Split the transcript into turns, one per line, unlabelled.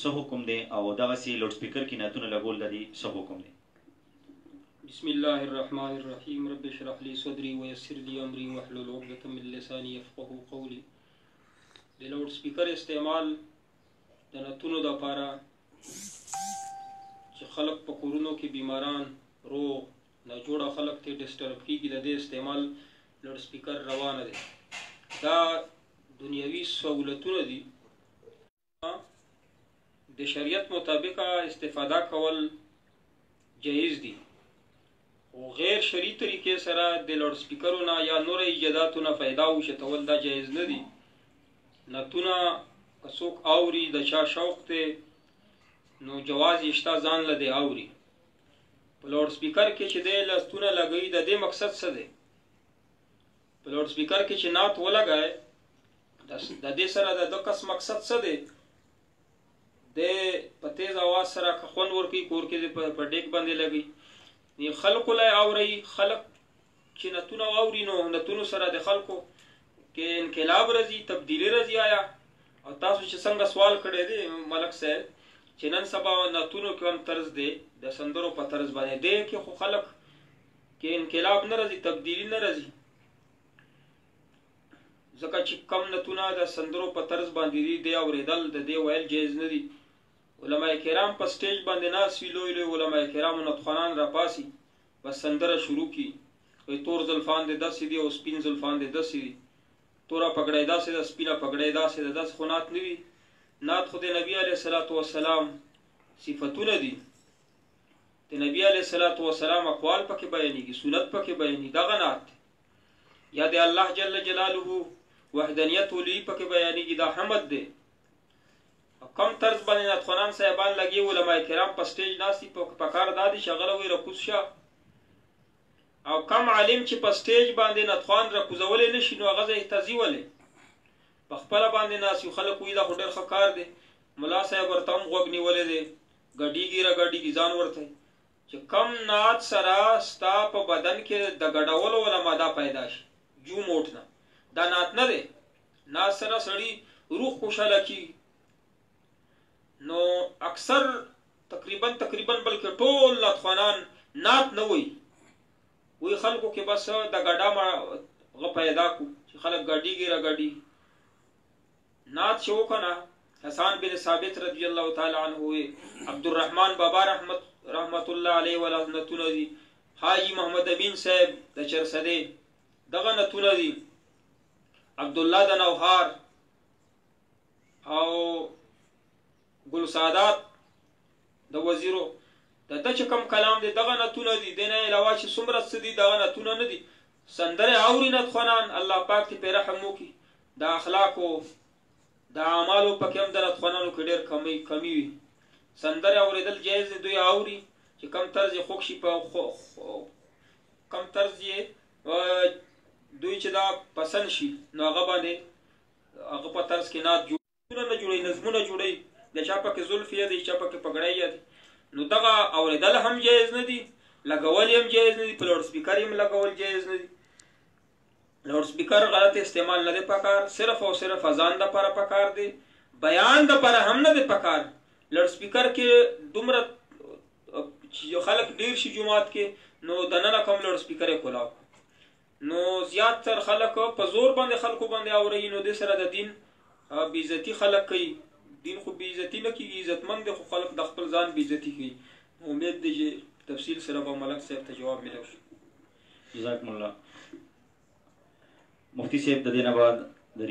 څه حکم دی او دغسې لوډ سپیکر کې نعتونه لګول د دې څه حکم دی؟
بسم الله الرحمن الرحیم رب اشرح لي صدري ويسر لي امري واحلل عقدة من لساني يفقهوا قولي. د لوډ سپیکر استعمال د نعتونو دپاره چې خلق په کورونو کې بیماران روغ ناجوړه خلق ته ډسټرب کیږي، د دې استعمال لوډ سپیکر روانه دی. دا دنیوي سہولتونه دي، د شریعت مطابق استفاده کول جایز دي، او غیر شرعي طریقې سره د لوډ سپیکرونه یا نور ایجاداتو نه فایده وشتول دا جایز نه دي. نعتونه که څوک اوري د چا شوق دی نو جواز یې شته ځان له دی اوري. په لوډ سپیکر کې چې دی لستونه لګوي د دې مقصد څه دی؟ په لوډ سپیکر کې چې نعت ولګای د دې سره د دو کس مقصد څه دی؟ د په تیز اواز سره که خوند ورکوي کور کې په ډیک باندې لګي خلکو لا اوري. خلک چې نعتونه واوري نو نعتونو سره د خلکو کې انقلاب راځي، تبدیلی راځي. آیا او تاسو چې څنګه سوال کړی دی ملک صاحب چې نن سبا نعتونو کې هم طرز دی د سندرو په طرز باندې دی کې خو خلک کې انقلاب نه راځي، تبدیلی نه راځي، ځکه چې کم نعتونه د سندرو په طرز باندې دی اورېدل د دې ویل جایز نه دي. علماء کرام په سټیج باندې ناست وي، لوی لوی علماء کرامو نعتخوانان راپاسي بس سندره شروع کړي، وایي تور زلفان دې داسې دي او سپین زلفان دې داسې دي، توره پګړۍ داسې ده سپینه پګړۍ داسې ده. داسې خو نعت نه وي. نعت خو د نبي علیه الصلاة والسلام صفتونه دي، د نبي علیه الصلاة والسلام اقوال پکې بیانېږي، سنت پکې بیانېږي، دغه نعت دی. یا د الله جل جلاله وحدانیت ولوي پکې بیانېږي، دا حمد دی. کم طرز باندې نعتخوانان صاحبان لګي، علماء کرام په سټیج ناستي، په کار دا دي چې هغه وایي راکوز شه. او کم عالم چې په سټیج باندې نعتخوان راکوزولی نه شي نو هغه ځای ته ځي ولې په خپله باندې ناست یو. خلک وایي دا خو ډېر ښه کار دی، ملا صاحب ورته هم غوږ نیولی دی، ګډېږي را ګډېږي ځان ورته چې کم نعت سره ستا په بدن کې د ګډولو علما دا پیدا شي جو موټ نه. دا نعت نه دی. نعت سره سړي روح خوشحاله کېږي. نو اکثر تقریبا بلکې ټول نعتخوانان نعت نه وایي، وی خلکو کې بس د ګډا غ پیدا کو چې خلک ګډېږي را ګډېږي. نعت چې وکنه حسان بن ثابت رضی الله تعالی عنه وی، عبدالرحمن بابا رحمت الله علیه ولا نعتونه دي، حاجی محمد امین صاحب د چرسدې دغه نعتونه دي، عبدالله د نوحار او ګل سعادات د وزیرو د چې کم کلام دی دغه نعتونه دي. د نه علاوه چې څومره څه دي دغه نعتونه نه دي. سندرې اوري نعتخوانان، الله پاک دې پرې رحم وکړي. د اخلاقو د اعمالو پکې هم د نعتخوانانو کې ډېر کمی وي. سندرې اورېدل جایز دی، دوی اوري چې کم طرز یې خوښ شي، په کم طرز یې دوی چې دا پسند شي نو هغه باندې هغه په طرز کې نعت نه جوړوي، نظمونه جوړوي، د چا پکې زلف یې دی، چا پکې پګړۍ یې دی. نو دغه اورېدل هم جایز نه دي، لګول هم جایز نه دي، په لوډ سپیکر هم لګول جایز نه دي. لوډ سپیکر غلط استعمال نه دی پکار، صرف او صرف اذان دپاره پکار دی، بیان دپاره هم نه دی پکار. لوډ سپیکر کې دومره چې خلک ډېر شي جومات کې نو دننه کوم لوډ سپیکر یې کولاو نو زیات تر خلک په زور باندې خلکو باندې اوري، نو دې سره د دین بېعزتي خلک کوي. دین خو بېعزتي نه کېږي، عزتمند دی، خو خلک د خپل ځان بېعزتي کوي. امید دی چې تفصیل سره به ملک صاحب ته جواب ملو شي.
جزاکم الله. مفتی صاحب د دې نه بعد